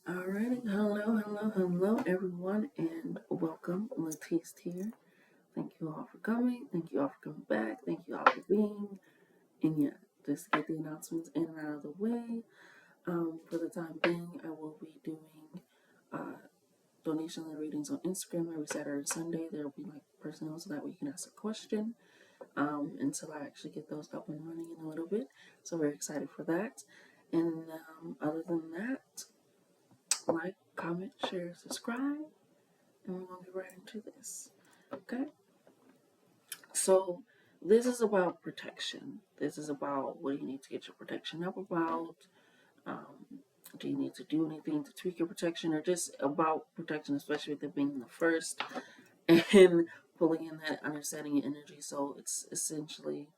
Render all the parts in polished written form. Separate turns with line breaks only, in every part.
Alrighty, hello, everyone, and welcome. Latisse here. Thank you all for coming. Thank you all for coming back. Thank you all for being. And yeah, just to get the announcements in and out of the way. For the time being, I will be doing donation and readings on Instagram every Saturday and Sunday. There will be like personal, so that way you can ask a question. Until I actually get those up and running in a little bit. So very excited for that. And other than that, like, comment, share, subscribe, and we're going to get right into this. Okay? So, this is about protection. This is about what you need to get your protection up about. Um, do you need to do anything to tweak your protection, or just about protection, especially with it being the first and pulling in that understanding and energy? So, it's essentially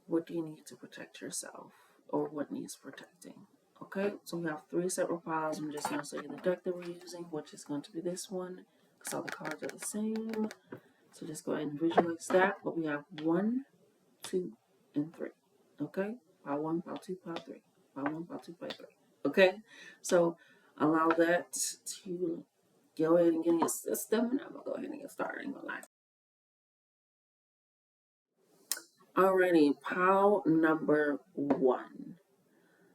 what do you need to protect yourself, or what needs protecting? Okay, so we have three separate piles. I'm just going to show you the deck that we're using, which is going to be this one, because all the cards are the same. So just go ahead and visualize that. But we have 1, 2, and 3. Okay, pile 1, pile 2, pile 3. Pile 1, pile 2, pile 3. Okay, so allow that to go ahead and get your system, and I'm going to go ahead and get started. I'm going to lie. Alrighty, pile number 1.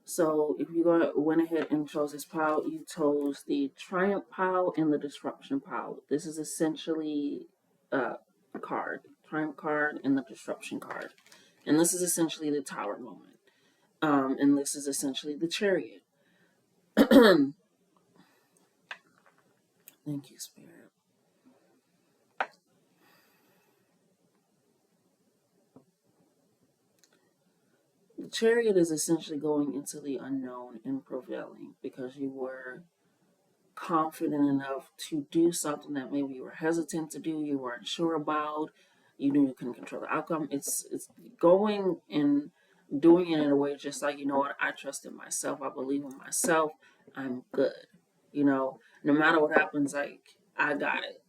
So if you went ahead and chose this pile, you chose the Triumph pile and the Disruption pile. This is essentially a card, Triumph card and the Disruption card. And this is essentially the Tower moment. And this is essentially the Chariot. Thank you, Spirit. The Chariot is essentially going into the unknown and prevailing because you were confident enough to do something that maybe you were hesitant to do, you weren't sure about, you knew you couldn't control the outcome. It's going and doing it in a way just like, you know what, I trust in myself, I believe in myself, I'm good. No matter what happens, like, I got it.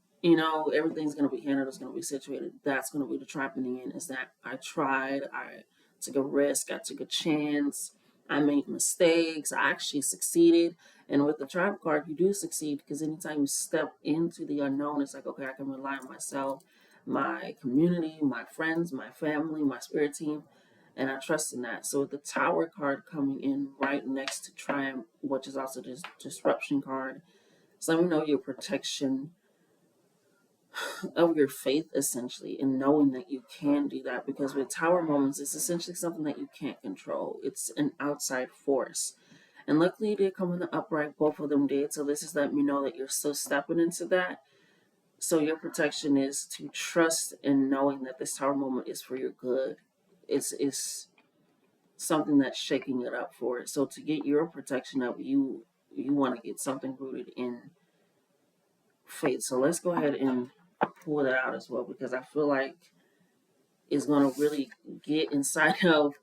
Everything's gonna be handled, it's gonna be situated. That's gonna be the trap in the end, is that I tried, I took a risk, I took a chance, I made mistakes, I actually succeeded. And with the tribe card, you do succeed because anytime you step into the unknown, it's like, okay, I can rely on myself, my community, my friends, my family, my spirit team, and I trust in that. So with the Tower card coming in right next to Triumph, which is also this Disruption card, so let me know your protection of your faith, essentially, and knowing that you can do that. Because with Tower moments, it's essentially something that you can't control. It's an outside force. And luckily, they come in the upright. Both of them did. So this is letting me know that you're still stepping into that. So your protection is to trust in knowing that this Tower moment is for your good. It's something that's shaking it up for it. So to get your protection up, you want to get something rooted in faith. So let's go ahead and pull that out as well, because I feel like it's going to really get inside of,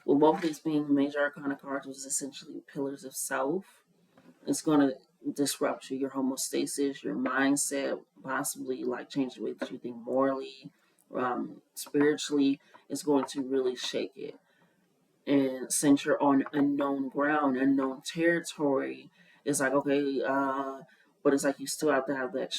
well, both of these being major arcana cards, which is essentially pillars of self. It's going to disrupt you, your homeostasis, your mindset, possibly like change the way that you think morally, spiritually. It's going to really shake it. And since you're on unknown ground, unknown territory, it's like, okay, but it's like you still have to have that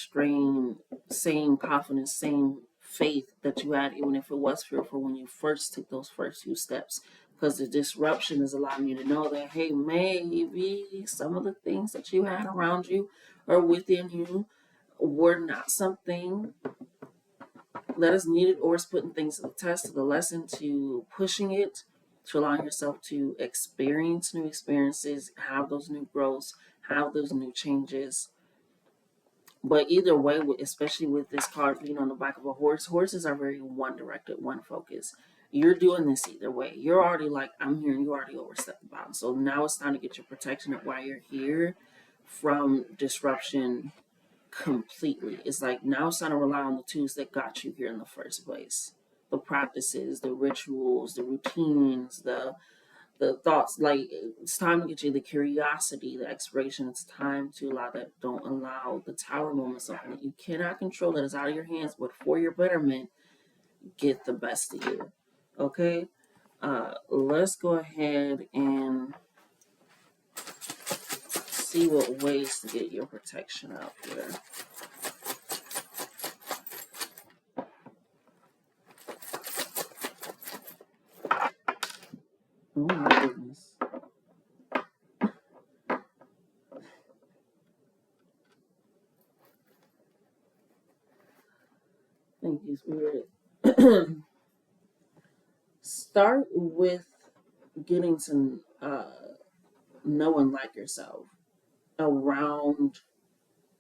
same confidence, same faith that you had, even if it was fearful when you first took those first few steps. Because the disruption is allowing you to know that, hey, maybe some of the things that you had around you or within you were not something that is needed, or is putting things to the test, to the lesson, to pushing it, to allowing yourself to experience new experiences, have those new growths, have those new changes. But either way, especially with this card being on the back of a horse, horses are very one directed, one focus. You're doing this either way. You're already like, I'm here, and you already overstepped the bounds. So now it's time to get your protection up while you're here from disruption completely. It's like now it's time to rely on the tools that got you here in the first place. The practices, the rituals, the routines, the thoughts. Like, it's time to get you the curiosity, the exploration. It's time to allow that. Don't allow the Tower moment, something that you cannot control, that is out of your hands, but for your betterment, get the best of you. Okay? Let's go ahead and see what ways to get your protection up here. Oh my goodness. Thank you, Spirit. Start with getting to know and like yourself around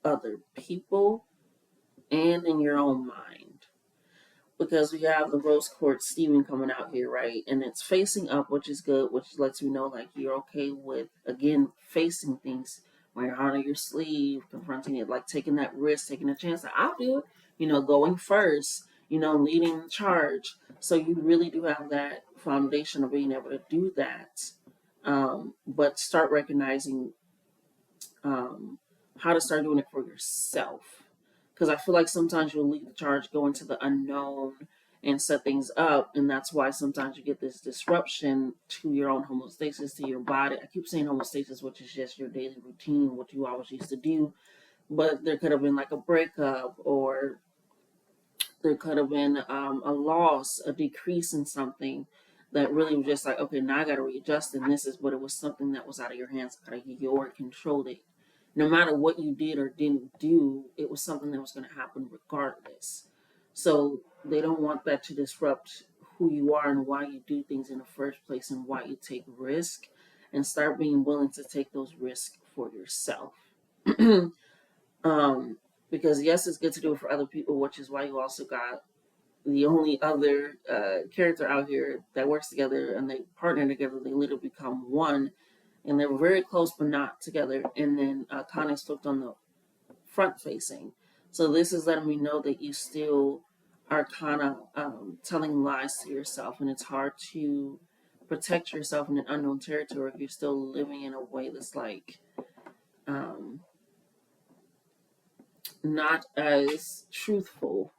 other people and in your own mind. Because we have the rose quartz Steven coming out here, right? And it's facing up, which is good, which lets you know like you're okay with, again, facing things, wearing your heart on your sleeve, confronting it, like taking that risk, taking a chance that I'll do it, going first, leading the charge. So you really do have that foundation of being able to do that. But start recognizing how to start doing it for yourself. Because I feel like sometimes you'll lead the charge, go into the unknown, and set things up, and that's why sometimes you get this disruption to your own homeostasis, to your body. I keep saying homeostasis, which is just your daily routine, what you always used to do, but there could have been like a breakup, or there could have been a loss, a decrease in something that really was just like, okay, now I got to readjust, and this is, but it was something that was out of your hands, out of your control. That no matter what you did or didn't do, it was something that was going to happen regardless. So they don't want that to disrupt who you are and why you do things in the first place and why you take risk, and start being willing to take those risks for yourself. um, because yes, it's good to do it for other people, which is why you also got the only other character out here that works together and they partner together. They literally become one, and they were very close but not together. And then Connie's flipped on the front facing. So this is letting me know that you still are kind of telling lies to yourself, and it's hard to protect yourself in an unknown territory if you're still living in a way that's like um, not as truthful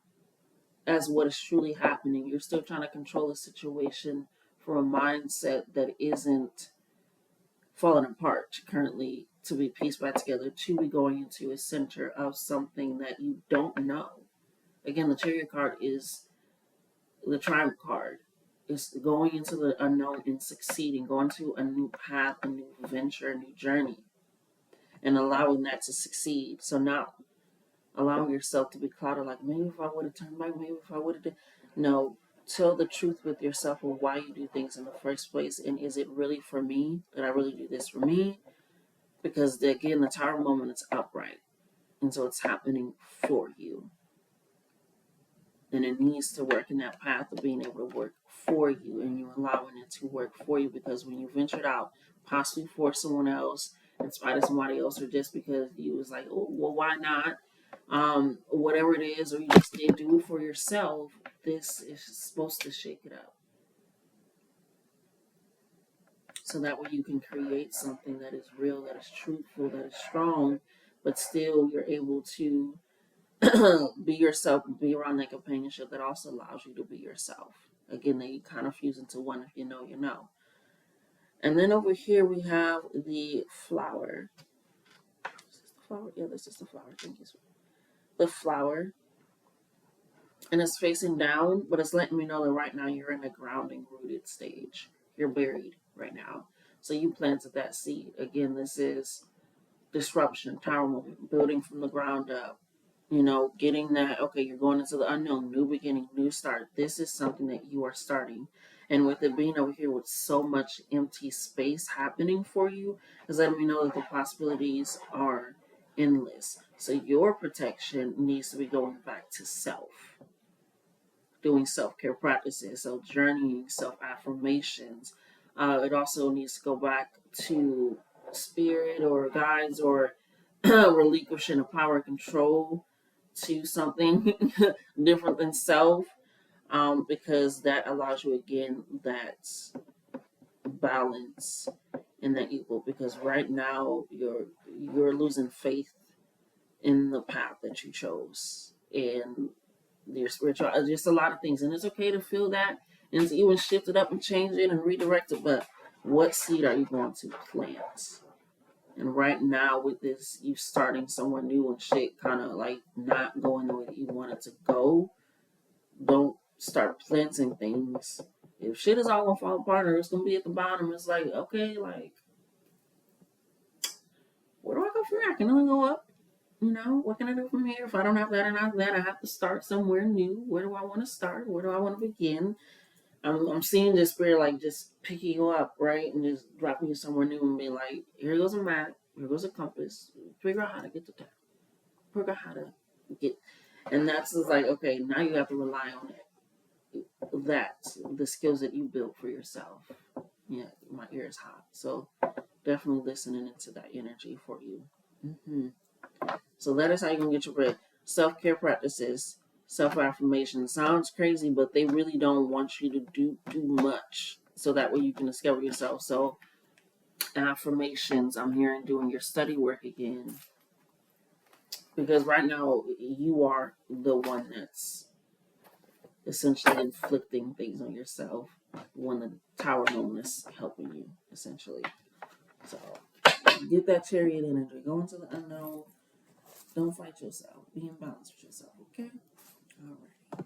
as what is truly happening. You're still trying to control a situation from a mindset that isn't falling apart currently, to be pieced back together, to be going into a center of something that you don't know. Again, the Chariot card is the Triumph card. It's going into the unknown and succeeding, going to a new path, a new venture, a new journey, and allowing that to succeed. So not allowing yourself to be clouded, like maybe if I would have turned back, maybe if I would have done. No, tell the truth with yourself of why you do things in the first place, and is it really for me? Did I really do this for me? Because again, the Tower moment is upright, and so it's happening for you, and it needs to work in that path of being able to work for you, and you allowing it to work for you. Because when you ventured out, possibly for someone else, in spite of somebody else, or just because you was like, oh, well, why not? Whatever it is, or you just didn't do it for yourself, this is supposed to shake it up. So that way you can create something that is real, that is truthful, that is strong, but still you're able to be yourself and be around that companionship that also allows you to be yourself. Again, they kind of fuse into one. If you know, you know. And then over here we have the flower. Is this the flower? Yeah, this is the flower. Thank you. The flower. And it's facing down, but it's letting me know that right now you're in the grounding, rooted stage. You're buried right now. So you planted that seed. Again, this is disruption, tower movement, building from the ground up. Getting that, okay, you're going into the unknown, new beginning, new start. This is something that you are starting. And with it being over here with so much empty space happening for you, is letting me know that the possibilities are endless. So your protection needs to be going back to self, doing self-care practices, so journeying, self-affirmations. It also needs to go back to spirit or guides, or relinquishing of power and control to something different than self, because that allows you, again, that balance and that equal. Because right now you're losing faith in the path that you chose, and your spiritual, just a lot of things. And it's okay to feel that and to even shift it up and change it and redirect it. But what seed are you going to plant? And right now, with this, you starting somewhere new and shit kind of like not going the way that you want it to go, don't start planting things. If shit is all gonna fall apart or it's gonna be at the bottom, it's like, okay, like, where do I go from here? I can only go up. What can I do from here? If I don't have that and not that, I have to start somewhere new. Where do I want to start? Where do I want to begin? I'm seeing this spirit like just picking you up, right? And just dropping you somewhere new and be like, here goes a map, here goes a compass. Figure out how to get to that. Figure out how to get. And that's just like, okay, now you have to rely on the skills that you built for yourself. Yeah, my ear is hot. So definitely listening into that energy for you. hmm So that is how you're going to get your bread. Self-care practices, self-affirmation. Sounds crazy, but they really don't want you to do much. So that way you can discover yourself. So affirmations, I'm hearing doing your study work again. Because right now you are the one that's essentially inflicting things on yourself when the tower moon is helping you, essentially. So get that chariot energy. Go into the unknown. Don't fight yourself. Be in balance with yourself, okay? All right.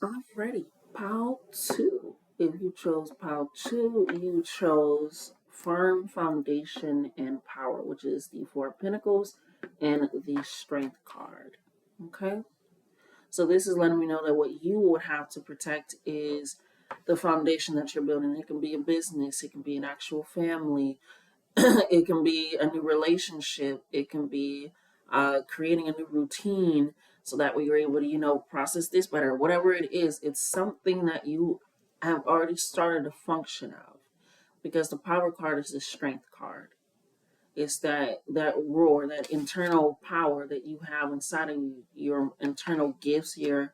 I'm ready. Pile 2. If you chose pile 2, you chose firm foundation and power, which is the Four of Pentacles and the Strength card. Okay? So this is letting me know that what you would have to protect is the foundation that you're building. It can be a business, it can be an actual family, it can be a new relationship, it can be creating a new routine so that way you're able to, process this better. Whatever it is, it's something that you have already started to function of. Because the power card is the strength card. It's that roar, that internal power that you have inside of you, your internal gifts, your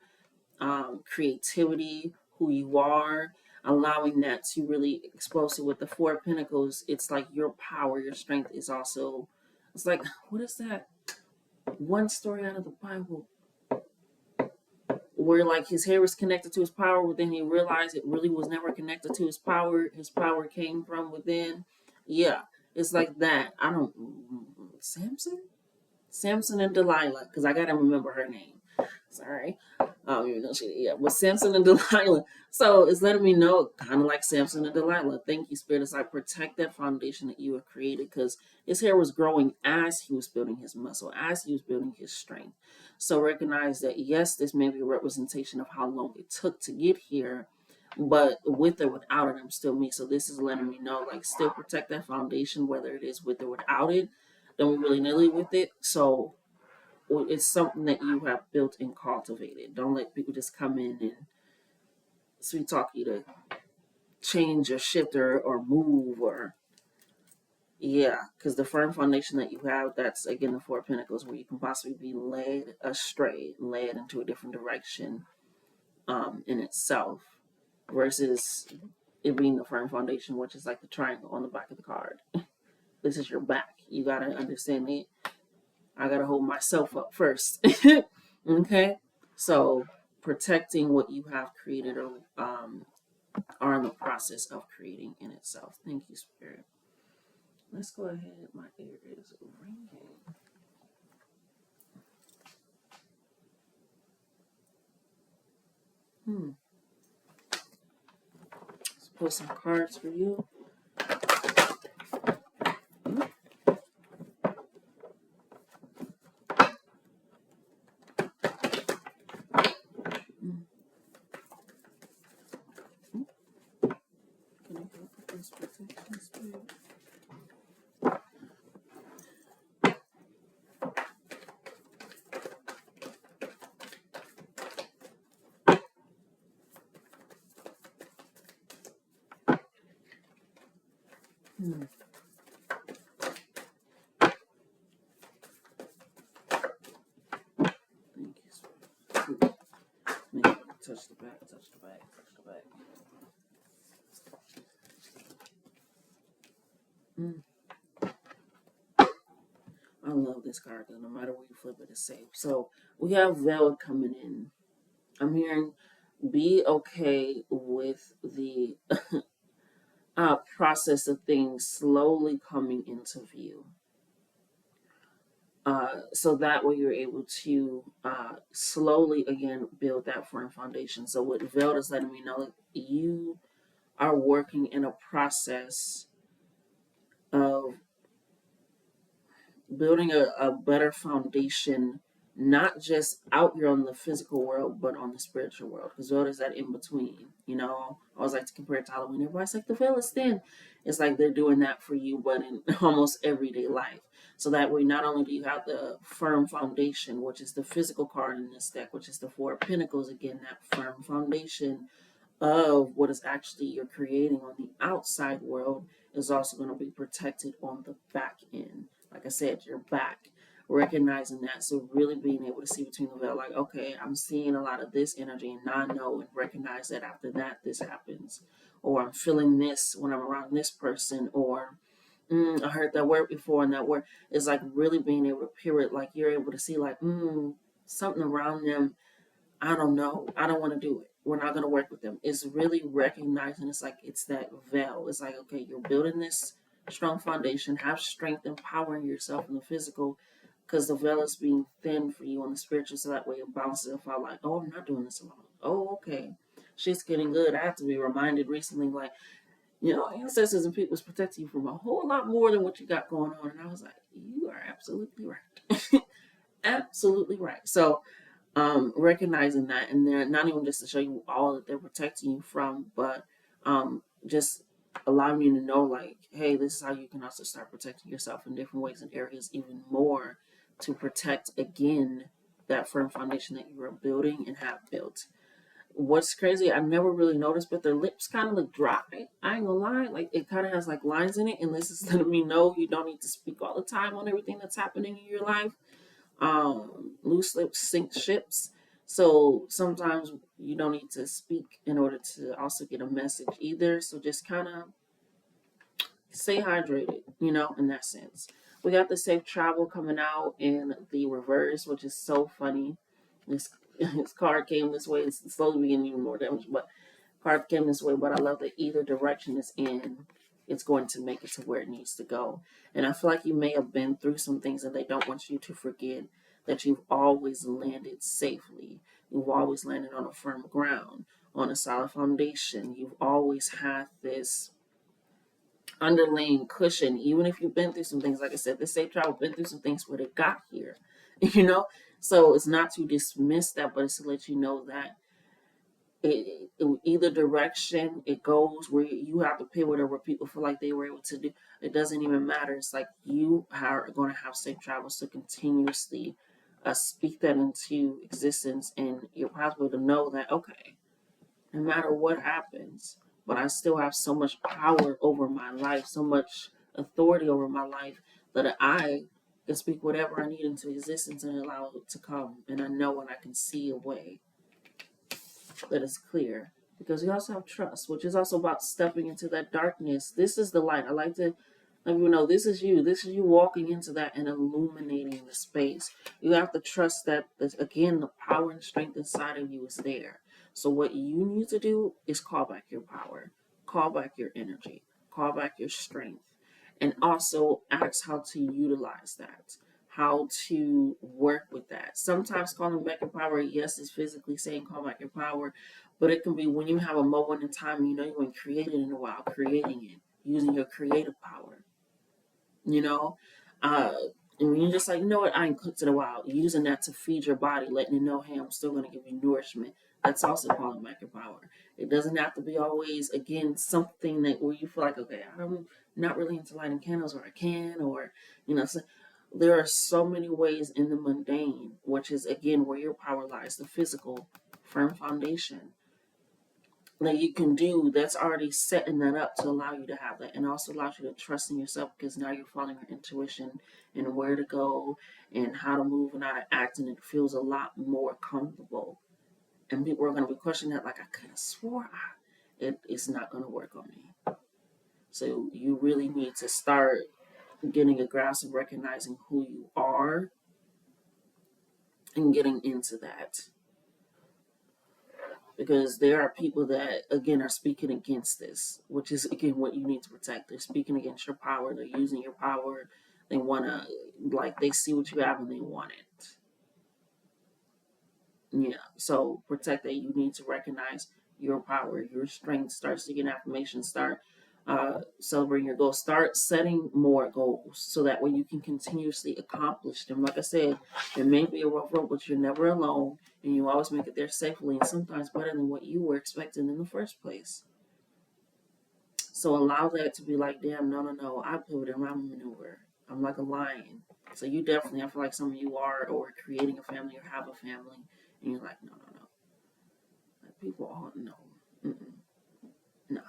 creativity, who you are, allowing that to really expose it with the Four of Pentacles. It's like your power, your strength is also, it's like, what is that one story out of the Bible where like his hair was connected to his power, but then he realized it really was never connected to his power. His power came from within. Yeah, it's like that. I don't, Samson and Delilah, because I gotta remember her name. Sorry. Even though but Samson and Delilah. So it's letting me know, kind of like Samson and Delilah. Thank you, Spirit. It's like protect that foundation that you have created, because his hair was growing as he was building his muscle, as he was building his strength. So recognize that, yes, this may be a representation of how long it took to get here, but with or without it, I'm still me. So this is letting me know, like, still protect that foundation, whether it is with or without it. Don't be really nilly with it. So it's something that you have built and cultivated. Don't let people just come in and sweet talk you to change or shift or move or because the firm foundation that you have, that's again the Four of Pentacles, where you can possibly be led astray, led into a different direction in itself, versus it being the firm foundation, which is like the triangle on the back of the card. This is your back. You gotta understand it. I gotta hold myself up first. Okay, so protecting what you have created or are in the process of creating in itself. Thank you, Spirit. Let's go ahead. My ear is ringing. Let's pull some cards for you. Can I help with this protection, Spirit? Thank you, Spirit. Maybe touch the back, touch the back, touch the back. I love this card because no matter where you flip it, it's safe. So we have Veil coming in. I'm hearing be okay with the process of things slowly coming into view. So that way you're able to slowly again build that firm foundation. So what Veld is letting me know, that you are working in a process of building a better foundation, not just out here on the physical world, but on the spiritual world. Because what is that in between? You know, I always like to compare it to Halloween. Everybody's like, the veil is thin. It's like they're doing that for you, but in almost everyday life. So that way, not only do you have the firm foundation, which is the physical card in this deck, which is the Four of Pentacles, again, that firm foundation of what is actually you're creating on the outside world is also going to be protected on the back end. Like I said, your back, recognizing that. So really being able to see between the veil, like, okay, I'm seeing a lot of this energy and I know and recognize that after that this happens. Or I'm feeling this when I'm around this person, or I heard that word before, and that word is like really being able to peer it, like you're able to see like, something around them, I don't know. I don't want to do it. We're not going to work with them. It's really recognizing, it's like, it's that veil. It's like, okay, you're building this strong foundation, have strength, empowering yourself in the physical, because the veil is being thin for you on the spiritual. So that way it bounces off like, oh, I'm not doing this alone. Oh, okay. Shit's getting good. I have to be reminded recently, like, ancestors and people's protecting you from a whole lot more than what you got going on. And I was like, you are absolutely right. Absolutely right. So, recognizing that, and they're not even just to show you all that they're protecting you from, but just allowing you to know, like, hey, this is how you can also start protecting yourself in different ways and areas even more to protect again that firm foundation that you are building and have built. What's crazy, I've never really noticed, but their lips kind of look dry. I ain't gonna lie, like it kind of has like lines in it, and this is letting me know you don't need to speak all the time on everything that's happening in your life. Loose lips sink ships. So sometimes you don't need to speak in order to also get a message either. So just kind of stay hydrated, in that sense. We got the safe travel coming out in the reverse, which is so funny. This card came this way. It's slowly beginning even more damage, but card came this way. But I love that either direction it's in, it's going to make it to where it needs to go. And I feel like you may have been through some things, and they don't want you to forget that you've always landed safely. You've always landed on a firm ground, on a solid foundation. You've always had this underlying cushion, even if you've been through some things. Like I said, this safe travel been through some things where they got here, you know. So it's not to dismiss that, but it's to let you know that either direction it goes, where you have to pivot, or where people feel like they were able to do, it doesn't even matter. It's like you are going to have safe travels to continuously speak that into existence, and you're possible to know that, okay, no matter what happens, but I still have so much power over my life, so much authority over my life, that I can speak whatever I need into existence and allow it to come. And I know, and I can see a way that is clear. Because we also have trust, which is also about stepping into that darkness. This is the light. I like to let you know, this is you. This is you walking into that and illuminating the space. You have to trust that, again, the power and strength inside of you is there. So what you need to do is call back your power, call back your energy, call back your strength, and also ask how to utilize that, how to work with that. Sometimes calling back your power, yes, is physically saying call back your power, but it can be when you have a moment in time, you ain't created in a while, creating it, using your creative power, you know? And when you're just like, what, I ain't cooked in a while, using that to feed your body, letting it know, hey, I'm still going to give you nourishment. That's also calling back your power. It doesn't have to be always, again, something that where you feel like, okay, I'm not really into lighting candles, or I can, or, so there are so many ways in the mundane, which is, again, where your power lies, the physical, firm foundation that you can do, that's already setting that up to allow you to have that, and also allows you to trust in yourself, because now you're following your intuition and where to go and how to move and how to act, and it feels a lot more comfortable. And people are going to be questioning that, like, I could have swore it's not going to work on me. So you really need to start getting a grasp of recognizing who you are and getting into that. because there are people that, again, are speaking against this, which is, again, what you need to protect. They're speaking against your power. They're using your power. They want to, like, they see what you have and they want it. Yeah. So protect that. You need to recognize your power, your strength. Start seeking affirmation. Start celebrating your goals. Start setting more goals so that way you can continuously accomplish them. Like I said, it may be a rough road, but you're never alone, and you always make it there safely, and sometimes better than what you were expecting in the first place. So allow that to be like, damn, no, I pivot and I maneuver. I'm like a lion. So you definitely, I feel like some of you are, or creating a family or have a family, and you're like, no. Like, people all know. No.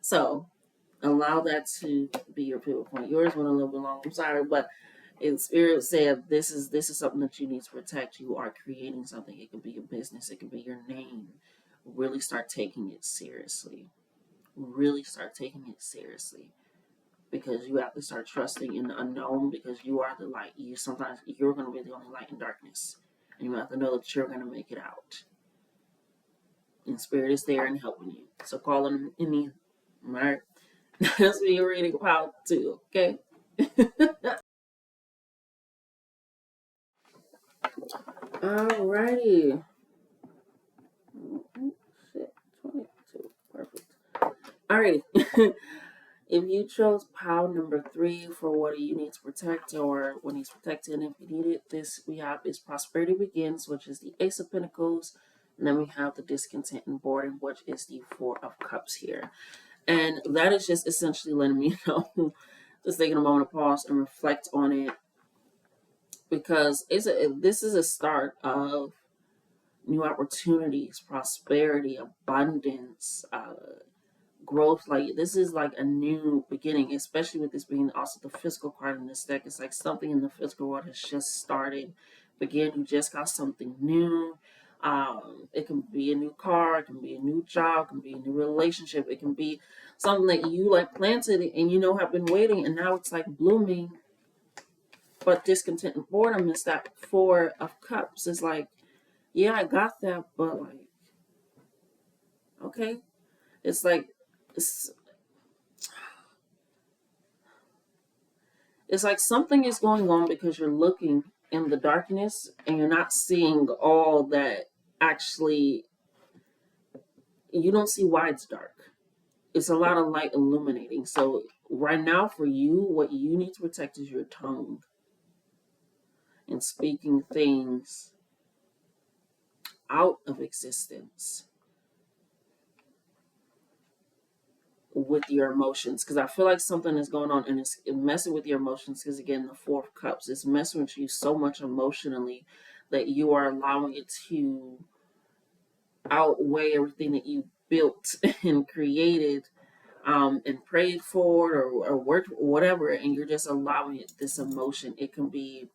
So allow that to be your pivot point. Yours went a little bit long. I'm sorry, but in spirit said this is something that you need to protect. You are creating something. It could be your business. It could be your name. Really start taking it seriously. Really start taking it seriously, because you have to start trusting in the unknown, because you are the light. Sometimes you're going to be the only light in darkness, and you have to know that you're going to make it out. And spirit is there and helping you. So call them in the right. That's what you're reading about too. Okay. Alrighty. Shit, 22. Perfect. Alrighty. If you chose pile number 3 for what you need to protect or what needs protected, and if you need it, this we have is Prosperity Begins, which is the Ace of Pentacles, and then we have the Discontent and Boredom, which is the Four of Cups here. And that is just essentially letting me know, just taking a moment to pause and reflect on it, because this is a start of new opportunities, prosperity, abundance, growth. Like, this is like a new beginning, especially with this being also the physical card in this deck. It's like something in the physical world has just started. Again, you just got something new. It can be a new car, it can be a new job, it can be a new relationship, it can be something that you like planted and have been waiting, and now it's like blooming. But discontent and boredom is that Four of Cups. It's like, yeah, I got that, but like, okay. It's like, it's, it's like something is going on because you're looking in the darkness and you're not seeing all that actually, you don't see why it's dark. It's a lot of light illuminating. So right now for you, what you need to protect is your tongue and speaking things out of existence with your emotions, because I feel like something is going on and it's messing with your emotions, because again, the Four of Cups is messing with you so much emotionally that you are allowing it to outweigh everything that you built and created, and prayed for or worked, whatever, and you're just allowing it, this emotion. It can be,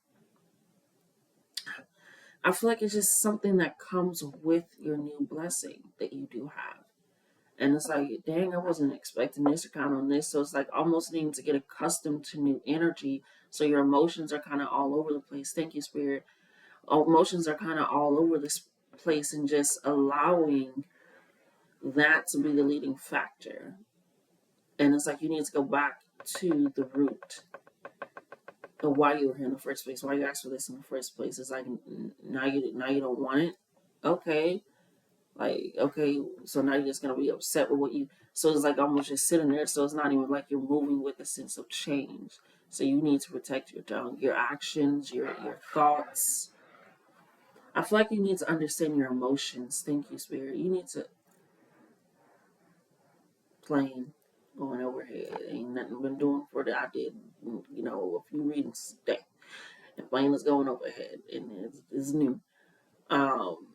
I feel like it's just something that comes with your new blessing that you do have. And it's like, dang, I wasn't expecting this or count on this. So it's like almost needing to get accustomed to new energy. So your emotions are kind of all over the place. Thank you, Spirit. Emotions are kind of all over this place, and just allowing that to be the leading factor. And it's like you need to go back to the root of why you were here in the first place, why you asked for this in the first place. It's like, now you don't want it. Okay. Like, okay, so now you're just gonna be upset with what you. So it's like almost just sitting there. So it's not even like you're moving with a sense of change. So you need to protect your tongue, your actions, your thoughts. I feel like you need to understand your emotions. Thank you, Spirit. You need to plain going overhead. Ain't nothing been doing for that. I did, a few readings today, and plain is going overhead, and it's new. Um,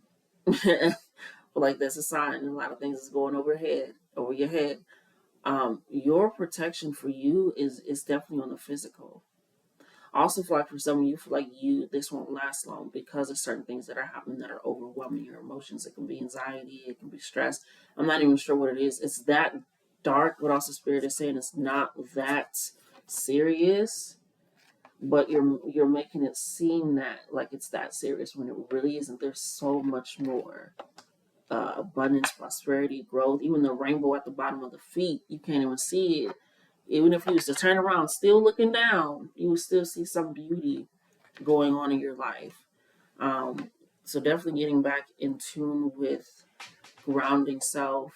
like that's a sign. And a lot of things is going over your head. Your protection for you is definitely on the physical. I also feel like for some of you, feel like this won't last long because of certain things that are happening that are overwhelming your emotions. It can be anxiety, it can be stress. I'm not even sure what it is. It's that dark, but also Spirit is saying it's not that serious, but you're making it seem that like it's that serious when it really isn't. There's so much more. abundance, prosperity, growth. Even the rainbow at the bottom of the feet, you can't even see it. Even if you was to turn around, still looking down, you would still see some beauty going on in your life. Um, so definitely getting back in tune with grounding self,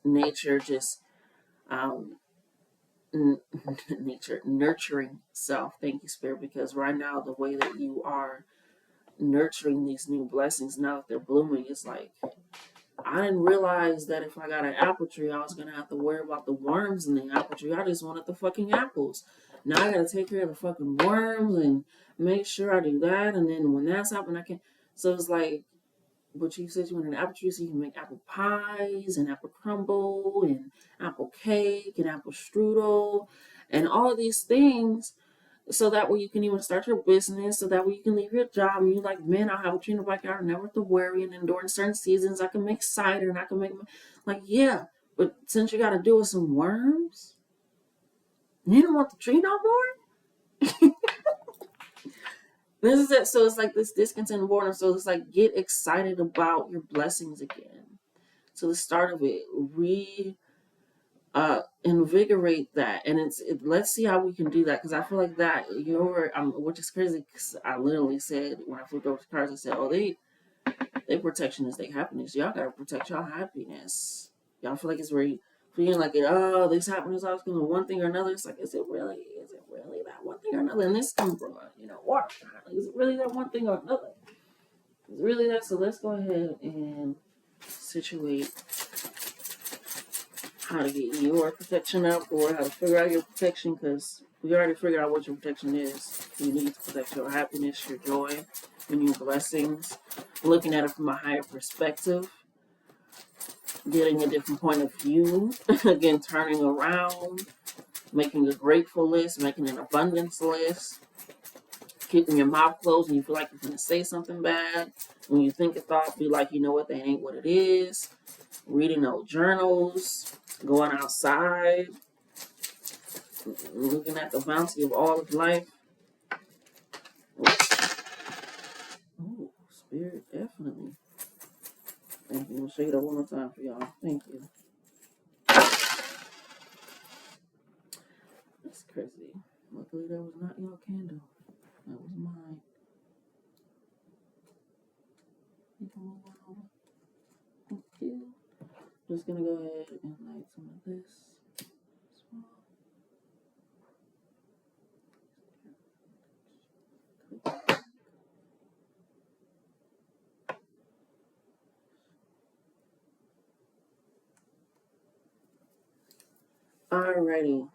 nature, just um, nature, nurturing self. Thank you, Spirit, because right now the way that you are nurturing these new blessings, now that they're blooming, it's like I didn't realize that if I got an apple tree, I was gonna have to worry about the worms in the apple tree. I just wanted the fucking apples. Now I gotta take care of the fucking worms and make sure I do that. And then when that's happened, I can. So it's like, but you said you want an apple tree, so you can make apple pies and apple crumble and apple cake and apple strudel and all of these things so that way you can even start your business, so that way you can leave your job and you're like, man, I'll have a tree in the backyard, never have to worry. And then during certain seasons, I can make cider and I can make, like, yeah, but since you got to deal with some worms, you don't want the tree no more? This is it. So it's like this discontent and boredom. So it's like, get excited about your blessings again. So the start of it, invigorate that, and let's see how we can do that, because I feel like that which is crazy, because I literally said when I flipped over the cards, I said, oh, they protection is their happiness. Y'all gotta protect y'all happiness. Y'all feel like it's very feeling like it, oh, this happiness always comes one thing or another. It's like, is it really that one thing or another? And this comes from water. Like, is it really that one thing or another? Is it really that? So let's go ahead and situate how to get your protection up, or how to figure out your protection, because we already figured out what your protection is. You need to protect your happiness, your joy, and your blessings. Looking at it from a higher perspective, getting a different point of view, again, turning around, making a grateful list, making an abundance list, keeping your mouth closed when you feel like you're going to say something bad. When you think a thought, be like, you know what, that ain't what it is. Reading old journals, going outside, looking at the bounty of all of life. Oh, Spirit, definitely. Thank you. I'm going to show you that one more time for y'all. Thank you. That's crazy. Luckily, that was not your candle. That was mine. You can move on over. Thank you. Just going to go ahead and light some of this. Alrighty.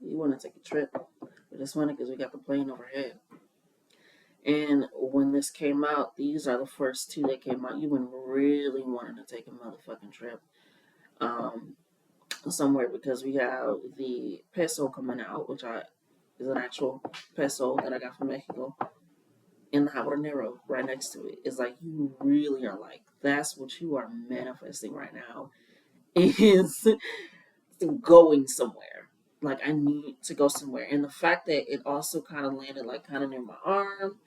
You want to take a trip, but it's funny because we got the plane overhead. And when this came out, these are the first two that came out. You've been really wanting to take a motherfucking trip somewhere, because we have the peso coming out, which is an actual peso that I got from Mexico, and the habanero right next to it. It's like, you really are like, that's what you are manifesting right now, is going somewhere. Like, I need to go somewhere. And the fact that it also kind of landed like kind of near my arm,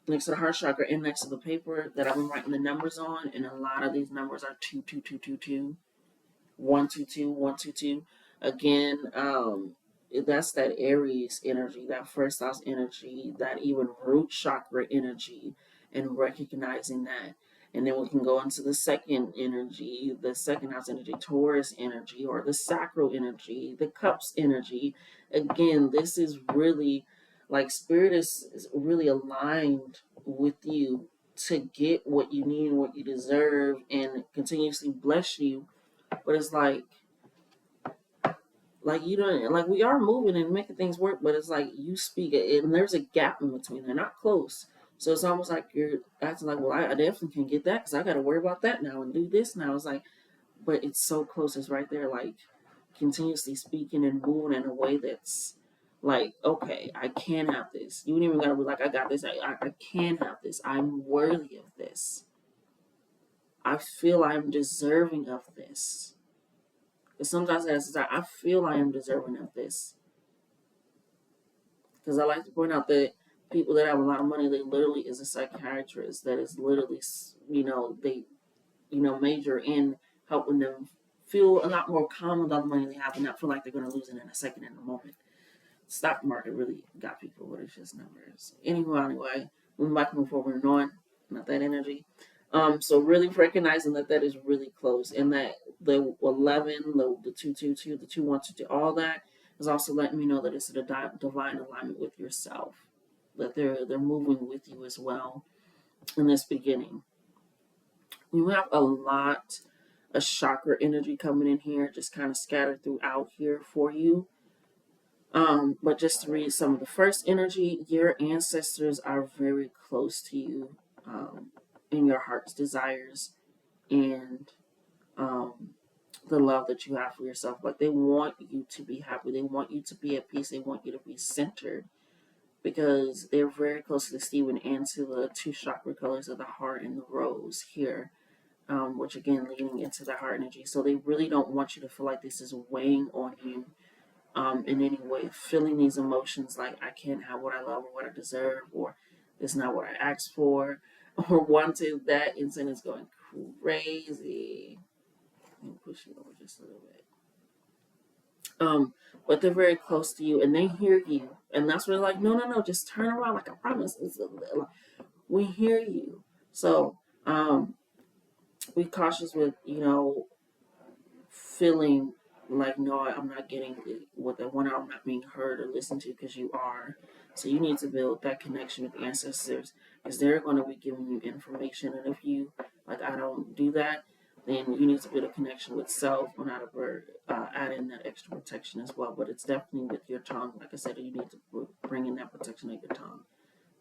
next to the heart chakra and next to the paper that I've been writing the numbers on, and a lot of these numbers are 22222, 122, 122. Again, that's that Aries energy, that first house energy, that even root chakra energy, and recognizing that. And then we can go into the second energy, the second house energy, Taurus energy, or the sacral energy, the cups energy. Again, this is really like spirit is really aligned with you to get what you need and what you deserve, and continuously bless you. But it's like you don't, like, we are moving and making things work, but it's like you speak it, and there's a gap in between. They're not close. So it's almost like you're acting like, well, I definitely can get that because I got to worry about that now and do this now. It's like, but it's so close. It's right there, like continuously speaking and moving in a way that's like, okay, I can have this. You don't even got to be like, I got this. I can have this. I'm worthy of this. I feel I'm deserving of this. Because sometimes I feel I am deserving of this. Because I like to point out that people that have a lot of money, they literally is a psychiatrist that is literally, they, major in helping them feel a lot more calm about the money they have and not feel like they're going to lose it in a second, in a moment. Stock market really got people, but it's just numbers. Anyway, moving back and forward and on, not that energy. So really recognizing that that is really close, and that the 11, the 222, the 2122, all that is also letting me know that it's a divine alignment with yourself, that they're moving with you as well in this beginning. You have a lot of chakra energy coming in here, just kind of scattered throughout here for you. But just to read some of the first energy, your ancestors are very close to you in your heart's desires and the love that you have for yourself. Like they want you to be happy. They want you to be at peace. They want you to be centered because they're very close to the Stephen and to the two chakra colors of the heart and the rose here. Which again leading into the heart energy. So they really don't want you to feel like this is weighing on you in any way, feeling these emotions like I can't have what I love or what I deserve, or it's not what I asked for, or wanted. That instant is going crazy. Let me push you over just a little bit. But they're very close to you and they hear you, and that's where they're like, no, just turn around. Like I promise, we hear you. So be cautious with feeling like, no, I'm not getting what I want, I'm not being heard or listened to, because you are. So you need to build that connection with the ancestors because they're going to be giving you information. And if you, like, I don't do that, then you need to build a connection with self on how to add in that extra protection as well. But it's definitely with your tongue. Like I said, you need to bring in that protection of your tongue.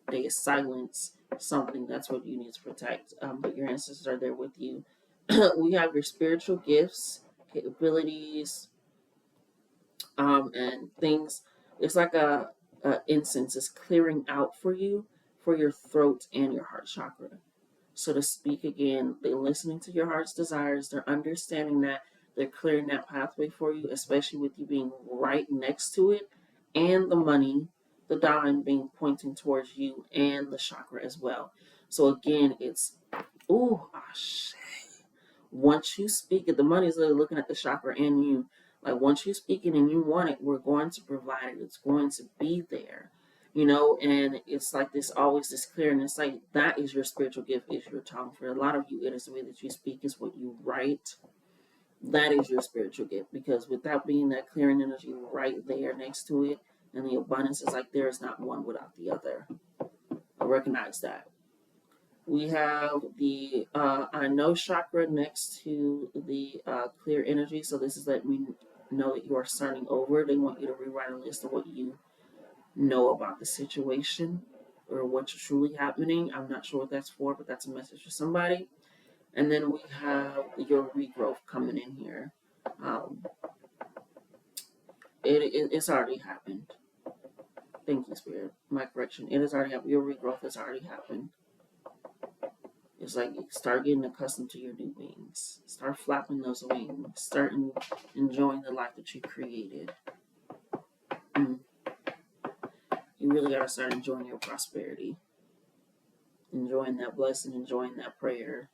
They silence something, that's what you need to protect. But your ancestors are there with you. We have your spiritual gifts, capabilities, and things. It's like a incense is clearing out for you for your throat and your heart chakra. So to speak again, they're listening to your heart's desires. They're understanding that. They're clearing that pathway for you, especially with you being right next to it, and the money, the dime being pointing towards you, and the chakra as well. So again, it's shit. Once you speak it, the money's literally looking at the chakra and you. Like once you speak it and you want it, we're going to provide it. It's going to be there, and it's like this always this clearness. Like that is your spiritual gift, is your tongue. For a lot of you, it is the way that you speak, is what you write. That is your spiritual gift, because without being that clearing energy right there next to it, and the abundance is like there is not one without the other. I recognize that. We have the I know chakra next to the clear energy. So this is letting me know that you are starting over. They want you to rewrite a list of what you know about the situation or what's truly happening. I'm not sure what that's for, but that's a message for somebody. And then we have your regrowth coming in here. It's already happened. Thank you, Spirit. My correction. It has already happened. Your regrowth has already happened. It's like start getting accustomed to your new wings. Start flapping those wings. Start enjoying the life that you created. You really got to start enjoying your prosperity. Enjoying that blessing, enjoying that prayer.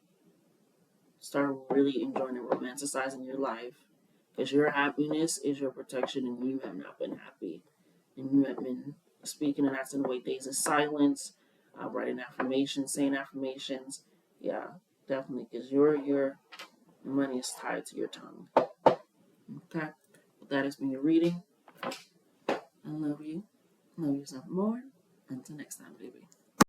Start really enjoying and romanticizing your life. Because your happiness is your protection, and you have not been happy. And you have been speaking and acting away days of silence, writing affirmations, saying affirmations. Yeah, definitely, because your money is tied to your tongue. Okay, well, that has been your reading. I love you. Love yourself more. Until next time, baby.